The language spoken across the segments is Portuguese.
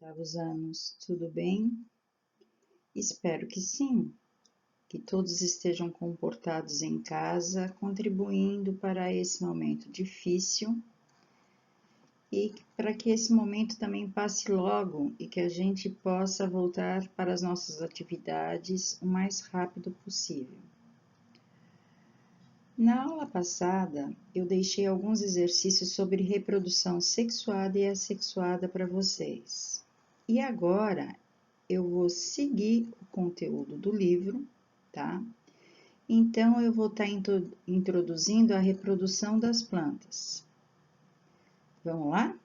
oitavos anos, tudo bem? Espero que sim, que todos estejam comportados em casa, contribuindo para esse momento difícil e para que esse momento também passe logo e que a gente possa voltar para as nossas atividades o mais rápido possível. Na aula passada, eu deixei alguns exercícios sobre reprodução sexuada e assexuada para vocês. E agora eu vou seguir o conteúdo do livro, tá? Então, eu vou estar introduzindo a reprodução das plantas. Vamos lá?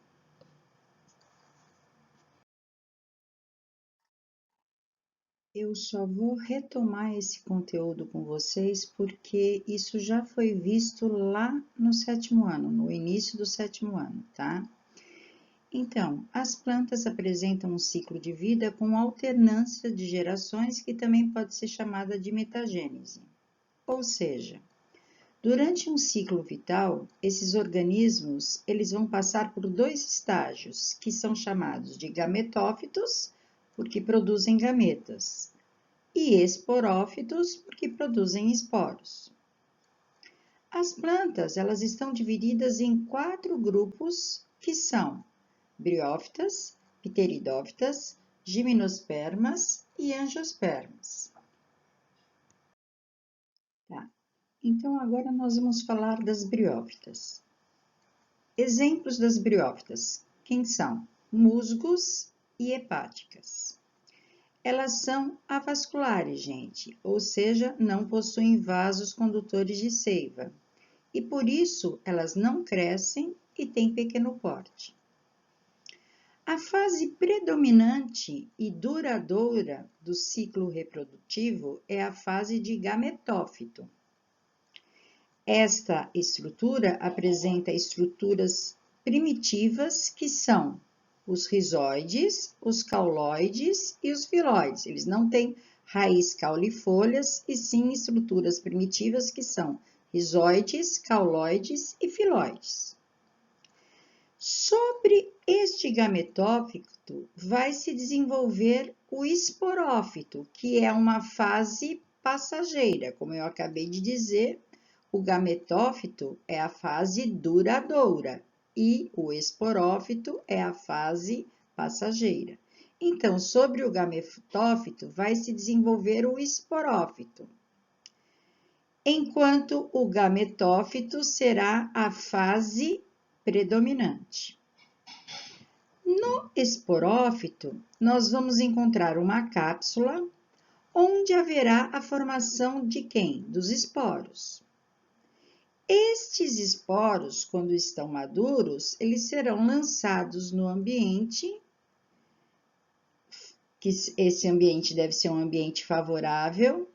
Eu só vou retomar esse conteúdo com vocês porque isso já foi visto lá no sétimo ano, no início do sétimo ano, tá? Então, as plantas apresentam um ciclo de vida com alternância de gerações que também pode ser chamada de metagênese. Ou seja, durante um ciclo vital, esses organismos eles vão passar por dois estágios, que são chamados de gametófitos, porque produzem gametas, e esporófitos, porque produzem esporos. As plantas elas estão divididas em 4 grupos, que são briófitas, pteridófitas, gimnospermas e angiospermas. Tá. Então, agora nós vamos falar das briófitas. Exemplos das briófitas, quem são? Musgos e hepáticas. Elas são avasculares, gente, ou seja, não possuem vasos condutores de seiva, e por isso elas não crescem e têm pequeno porte. A fase predominante e duradoura do ciclo reprodutivo é a fase de gametófito. Esta estrutura apresenta estruturas primitivas que são os rizoides, os cauloides e os filóides. Eles não têm raiz caulifolhas e sim estruturas primitivas que são rizoides, cauloides e filóides. Sobre este gametófito vai se desenvolver o esporófito, que é uma fase passageira, como eu acabei de dizer. O gametófito é a fase duradoura e o esporófito é a fase passageira. Então, sobre o gametófito vai se desenvolver o esporófito, enquanto o gametófito será a fase predominante. No esporófito, nós vamos encontrar uma cápsula onde haverá a formação de quem? Dos esporos. Estes esporos, quando estão maduros, eles serão lançados no ambiente, que esse ambiente deve ser um ambiente favorável,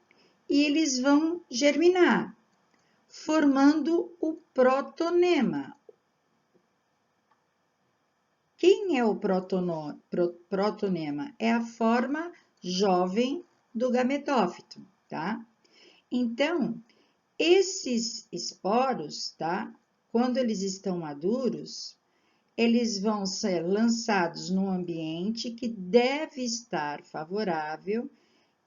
e eles vão germinar, formando o protonema. Quem é o protonema? É a forma jovem do gametófito, tá? Então, esses esporos, tá? Quando eles estão maduros, eles vão ser lançados num ambiente que deve estar favorável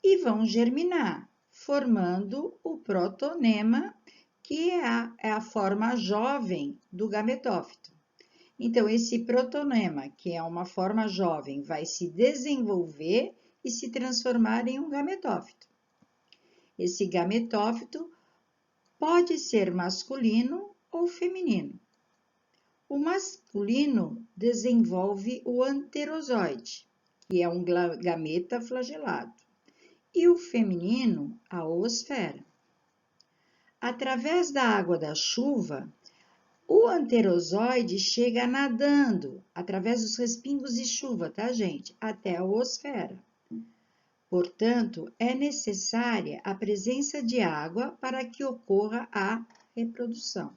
e vão germinar, formando o protonema, que é a forma jovem do gametófito. Então, esse protonema, que é uma forma jovem, vai se desenvolver e se transformar em um gametófito. Esse gametófito pode ser masculino ou feminino. O masculino desenvolve o anterozoide, que é um gameta flagelado, e o feminino, a oosfera. Através da água da chuva, o anterozoide chega nadando, através dos respingos de chuva, tá, gente? Até a oosfera. Portanto, é necessária a presença de água para que ocorra a reprodução.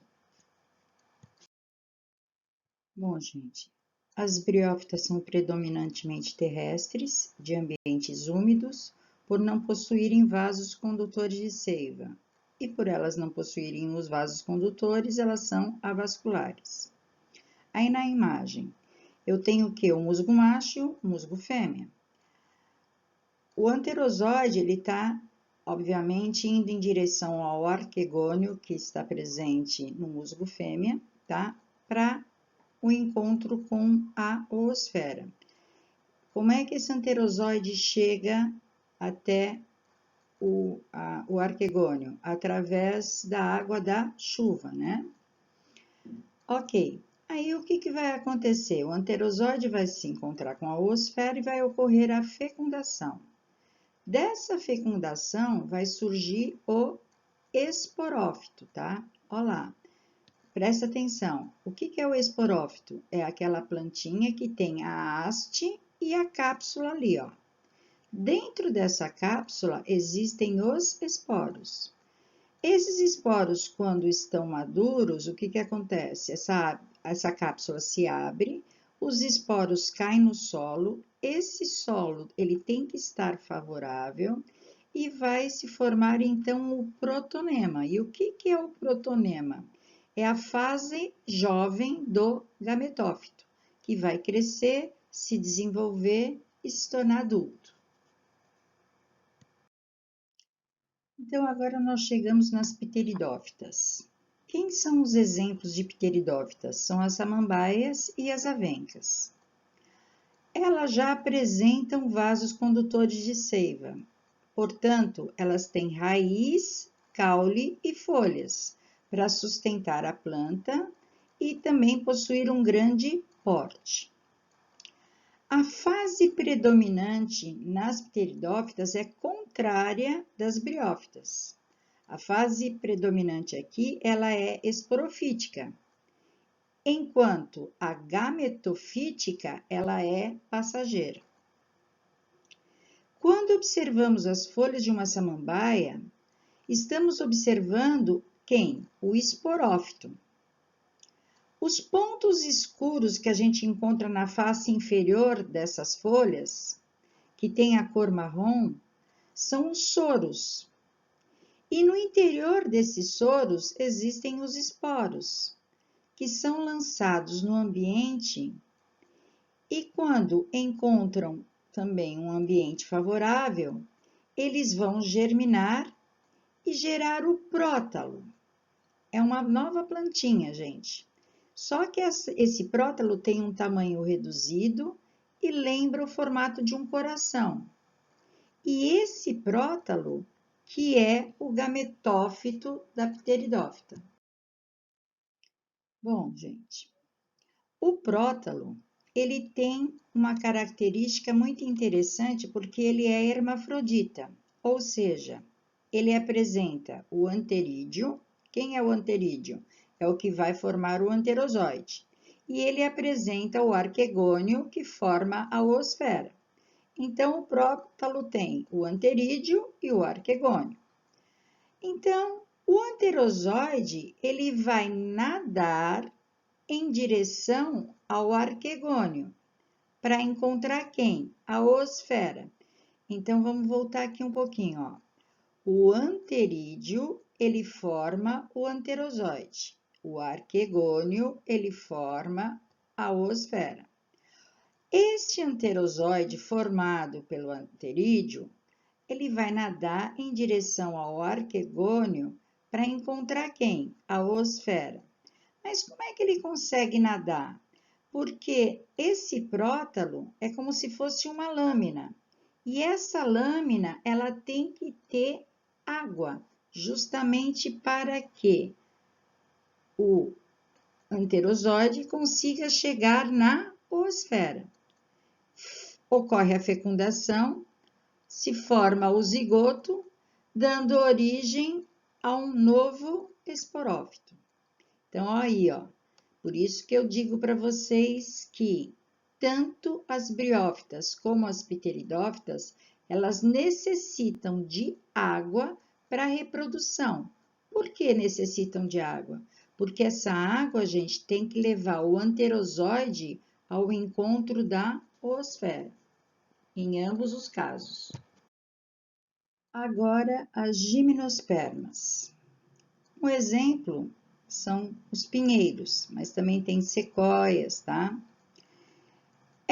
Bom, gente, as briófitas são predominantemente terrestres, de ambientes úmidos, por não possuírem vasos condutores de seiva. E por elas não possuírem os vasos condutores, elas são avasculares. Aí na imagem, eu tenho o quê? O musgo macho e o musgo fêmea. O anterozoide, ele está, obviamente, indo em direção ao arquegônio, que está presente no musgo fêmea, tá? Para o encontro com a oosfera. Como é que esse anterozoide chega até o arquegônio? Através da água da chuva, né? Ok. Aí o que vai acontecer? O anterozoide vai se encontrar com a oosfera e vai ocorrer a fecundação. Dessa fecundação vai surgir o esporófito, tá? Olha lá, presta atenção. O que é o esporófito? É aquela plantinha que tem a haste e a cápsula ali, ó. Dentro dessa cápsula existem os esporos. Esses esporos, quando estão maduros, o que acontece? Essa cápsula se abre, os esporos caem no solo, esse solo ele tem que estar favorável e vai se formar então o protonema. E o que é o protonema? É a fase jovem do gametófito, que vai crescer, se desenvolver e se tornar adulto. Então, agora nós chegamos nas pteridófitas. Quem são os exemplos de pteridófitas? São as samambaias e as avencas. Elas já apresentam vasos condutores de seiva, portanto, elas têm raiz, caule e folhas para sustentar a planta e também possuir um grande porte. A fase predominante nas pteridófitas é contrária das briófitas. A fase predominante aqui, ela é esporofítica, enquanto a gametofítica, ela é passageira. Quando observamos as folhas de uma samambaia, estamos observando quem? O esporófito. Os pontos escuros que a gente encontra na face inferior dessas folhas, que tem a cor marrom, são os soros. E no interior desses soros existem os esporos, que são lançados no ambiente e quando encontram também um ambiente favorável, eles vão germinar e gerar o prótalo. É uma nova plantinha, gente. Só que esse prótalo tem um tamanho reduzido e lembra o formato de um coração. E esse prótalo que é o gametófito da pteridófita. Bom, gente, o prótalo, ele tem uma característica muito interessante porque ele é hermafrodita, ou seja, ele apresenta o anterídeo. Quem é o anterídeo? É o que vai formar o anterozoide. E ele apresenta o arquegônio, que forma a oosfera. Então, o prótalo tem o anterídeo e o arquegônio. Então, o anterozoide, ele vai nadar em direção ao arquegônio, para encontrar quem? A oosfera. Então, vamos voltar aqui um pouquinho, ó. O anterídeo, ele forma o anterozoide. O arquegônio, ele forma a oosfera. Este anterozoide formado pelo anterídeo, ele vai nadar em direção ao arquegônio para encontrar quem? A oosfera. Mas como é que ele consegue nadar? Porque esse prótalo é como se fosse uma lâmina. E essa lâmina, ela tem que ter água, justamente para que o anterozoide consiga chegar na oosfera. Ocorre a fecundação, se forma o zigoto, dando origem a um novo esporófito. Então, aí, ó, por isso que eu digo para vocês que tanto as briófitas como as pteridófitas, elas necessitam de água para a reprodução. Por que necessitam de água? Porque essa água, gente, tem que levar o anterozoide ao encontro da oosfera, em ambos os casos. Agora, as gimnospermas. Um exemplo são os pinheiros, mas também tem sequoias, tá?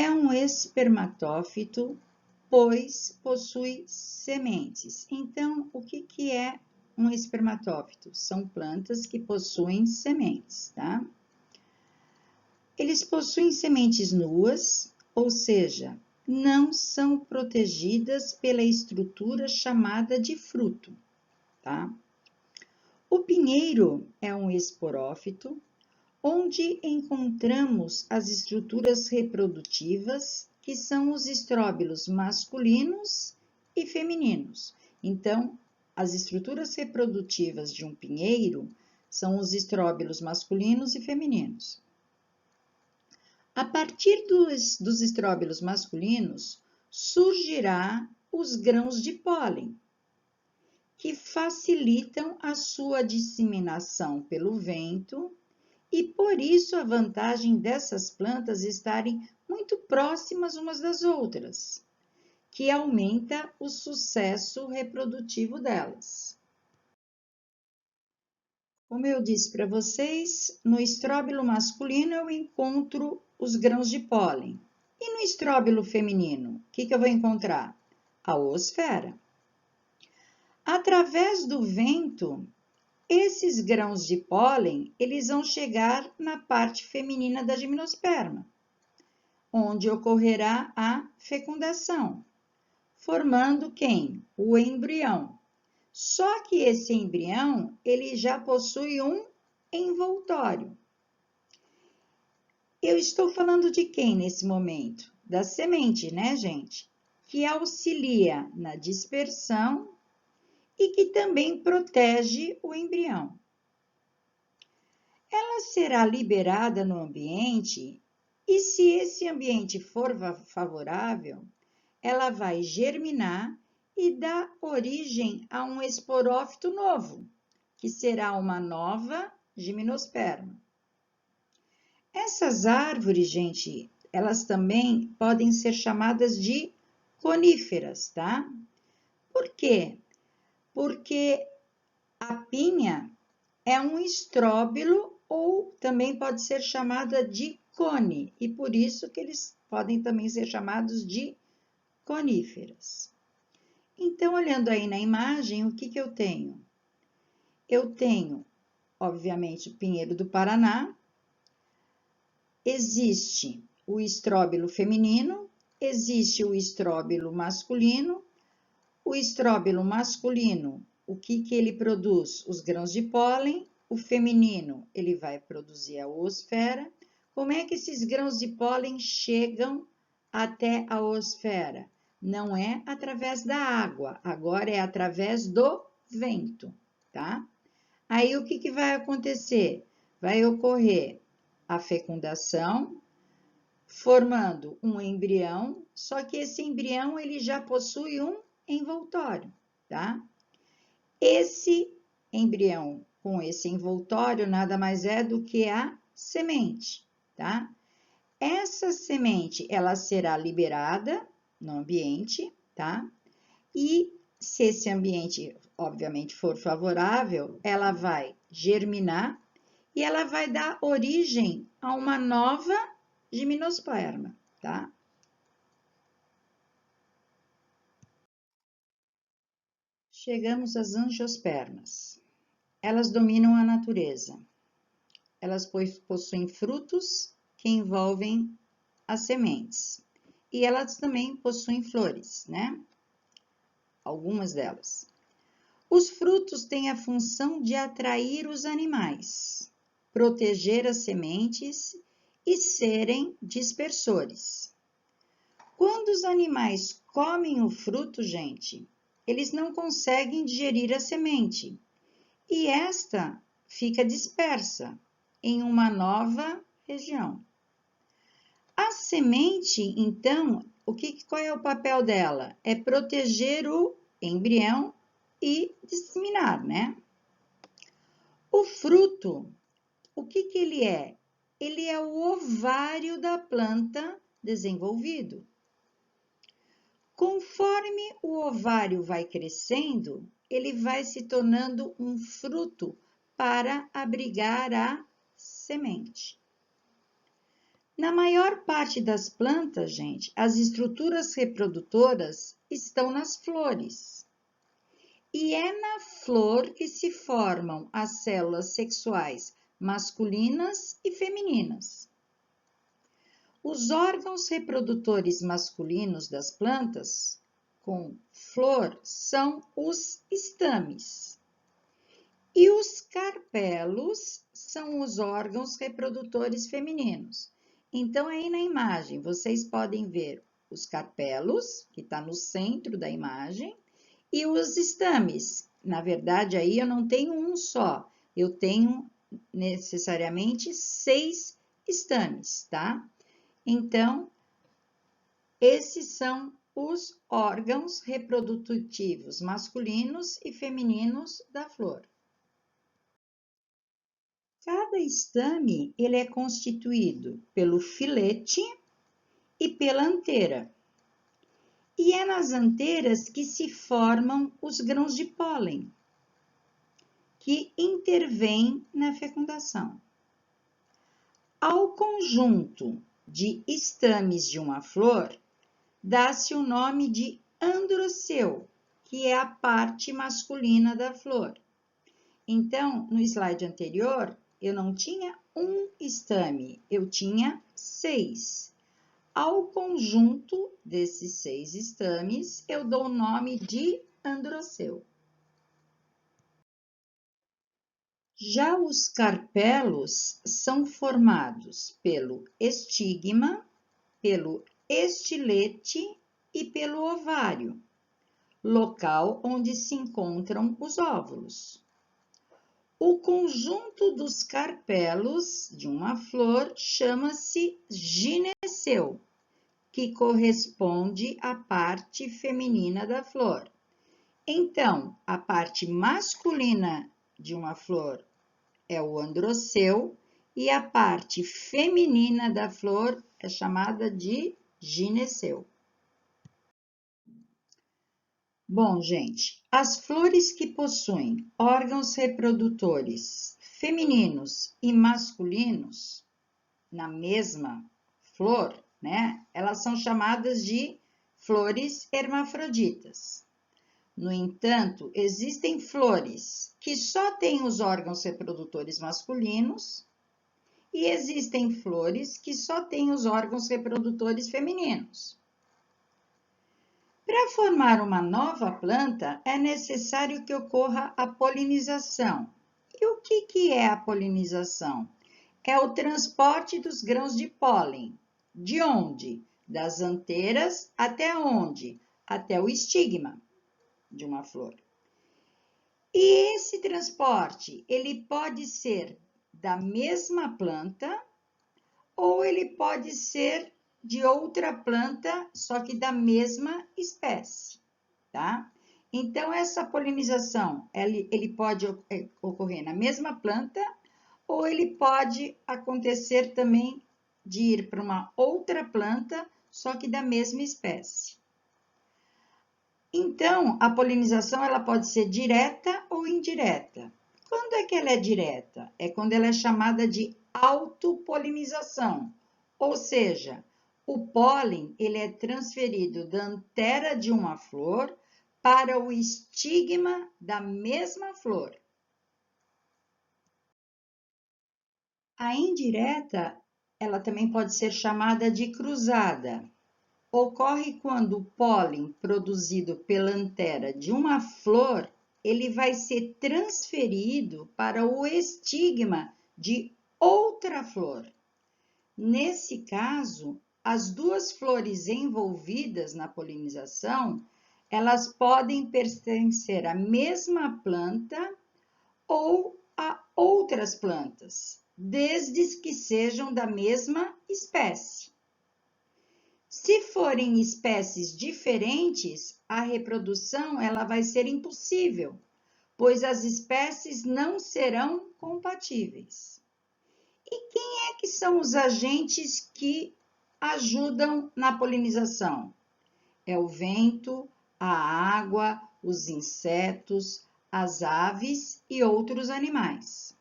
é um espermatófito, pois possui sementes. Então, o que é um espermatófito? São plantas que possuem sementes, tá? Eles possuem sementes nuas, ou seja, não são protegidas pela estrutura chamada de fruto, tá? O pinheiro é um esporófito, onde encontramos as estruturas reprodutivas, que são os estróbilos masculinos e femininos. Então, as estruturas reprodutivas de um pinheiro são os estróbilos masculinos e femininos. A partir dos estróbilos masculinos, surgirá os grãos de pólen, que facilitam a sua disseminação pelo vento, e por isso a vantagem dessas plantas estarem muito próximas umas das outras, que aumenta o sucesso reprodutivo delas. Como eu disse para vocês, no estróbilo masculino eu encontro os grãos de pólen. E no estróbilo feminino, o que eu vou encontrar? A oosfera. Através do vento, esses grãos de pólen, eles vão chegar na parte feminina da gimnosperma, onde ocorrerá a fecundação, formando quem? O embrião. Só que esse embrião, ele já possui um envoltório. Eu estou falando de quem nesse momento? Da semente, né, gente? Que auxilia na dispersão e que também protege o embrião. Ela será liberada no ambiente e, se esse ambiente for favorável, ela vai germinar e dar origem a um esporófito novo, que será uma nova gimnosperma. Essas árvores, gente, elas também podem ser chamadas de coníferas, tá? Por quê? Porque a pinha é um estróbilo ou também pode ser chamada de cone, e por isso que eles podem também ser chamados de coníferas. Então, olhando aí na imagem, o que eu tenho? Eu tenho, obviamente, o pinheiro do Paraná, existe o estróbilo feminino, existe o estróbilo masculino. O estróbilo masculino, o que ele produz? Os grãos de pólen. O feminino, ele vai produzir a oosfera. Como é que esses grãos de pólen chegam até a oosfera? Não é através da água, agora é através do vento, tá? Aí o que vai acontecer? Vai ocorrer a fecundação, formando um embrião, só que esse embrião ele já possui um envoltório, tá? Esse embrião com esse envoltório nada mais é do que a semente, tá? Essa semente, ela será liberada no ambiente, tá? E se esse ambiente, obviamente, for favorável, ela vai germinar e ela vai dar origem a uma nova gimnosperma, tá? Chegamos às angiospermas. Elas dominam a natureza. Elas possuem frutos que envolvem as sementes. E elas também possuem flores, né? Algumas delas. Os frutos têm a função de atrair os animais, proteger as sementes e serem dispersores. Quando os animais comem o fruto, gente, eles não conseguem digerir a semente e esta fica dispersa em uma nova região. A semente, então, qual é o papel dela? É proteger o embrião e disseminar, né? O fruto, o que ele é? Ele é o ovário da planta desenvolvido. Conforme o ovário vai crescendo, ele vai se tornando um fruto para abrigar a semente. Na maior parte das plantas, gente, as estruturas reprodutoras estão nas flores. E é na flor que se formam as células sexuais masculinas e femininas. Os órgãos reprodutores masculinos das plantas com flor são os estames. E os carpelos são os órgãos reprodutores femininos. Então, aí na imagem, vocês podem ver os carpelos, que está no centro da imagem, e os estames. Na verdade, aí eu não tenho um só, eu tenho necessariamente 6 estames, tá? Então, esses são os órgãos reprodutivos masculinos e femininos da flor. Cada estame ele é constituído pelo filete e pela anteira. E é nas anteiras que se formam os grãos de pólen, que intervêm na fecundação. Ao conjunto de estames de uma flor, dá-se o nome de androceu, que é a parte masculina da flor. Então, no slide anterior, eu não tinha um estame, eu tinha 6. Ao conjunto desses 6 estames, eu dou o nome de androceu. Já os carpelos são formados pelo estigma, pelo estilete e pelo ovário, local onde se encontram os óvulos. O conjunto dos carpelos de uma flor chama-se gineceu, que corresponde à parte feminina da flor. Então, a parte masculina de uma flor é o androceu e a parte feminina da flor é chamada de gineceu. Bom, gente, as flores que possuem órgãos reprodutores femininos e masculinos na mesma flor, né? Elas são chamadas de flores hermafroditas. No entanto, existem flores que só têm os órgãos reprodutores masculinos e existem flores que só têm os órgãos reprodutores femininos. Para formar uma nova planta, é necessário que ocorra a polinização. E o que é a polinização? É o transporte dos grãos de pólen. De onde? Das anteiras até onde? Até o estigma de uma flor. E esse transporte, ele pode ser da mesma planta ou ele pode ser de outra planta, só que da mesma espécie, tá? Então, essa polinização, ele pode ocorrer na mesma planta ou ele pode acontecer também de ir para uma outra planta, só que da mesma espécie. Então, a polinização ela pode ser direta ou indireta. Quando é que ela é direta? É quando ela é chamada de autopolinização, ou seja, o pólen ele é transferido da antera de uma flor para o estigma da mesma flor. A indireta, ela também pode ser chamada de cruzada. Ocorre quando o pólen produzido pela antera de uma flor, ele vai ser transferido para o estigma de outra flor. Nesse caso, as duas flores envolvidas na polinização, elas podem pertencer à mesma planta ou a outras plantas, desde que sejam da mesma espécie. Se forem espécies diferentes, a reprodução ela vai ser impossível, pois as espécies não serão compatíveis. E quem é que são os agentes que ajudam na polinização? É o vento, a água, os insetos, as aves e outros animais.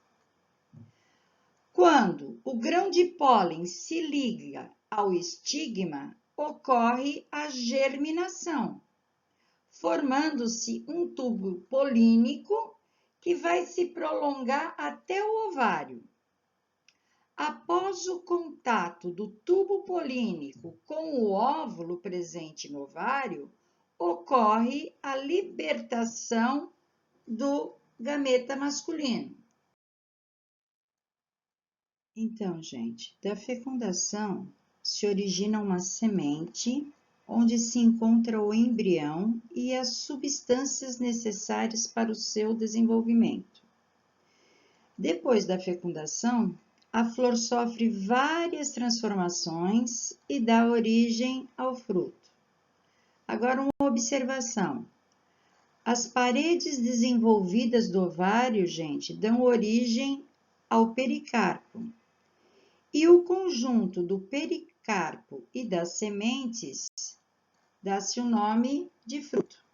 Quando o grão de pólen se liga ao estigma, ocorre a germinação, formando-se um tubo polínico que vai se prolongar até o ovário. Após o contato do tubo polínico com o óvulo presente no ovário, ocorre a libertação do gameta masculino. Então, gente, da fecundação se origina uma semente onde se encontra o embrião e as substâncias necessárias para o seu desenvolvimento. Depois da fecundação, a flor sofre várias transformações e dá origem ao fruto. Agora, uma observação. As paredes desenvolvidas do ovário, gente, dão origem ao pericarpo. E o conjunto do pericarpo e das sementes dá-se o nome de fruto.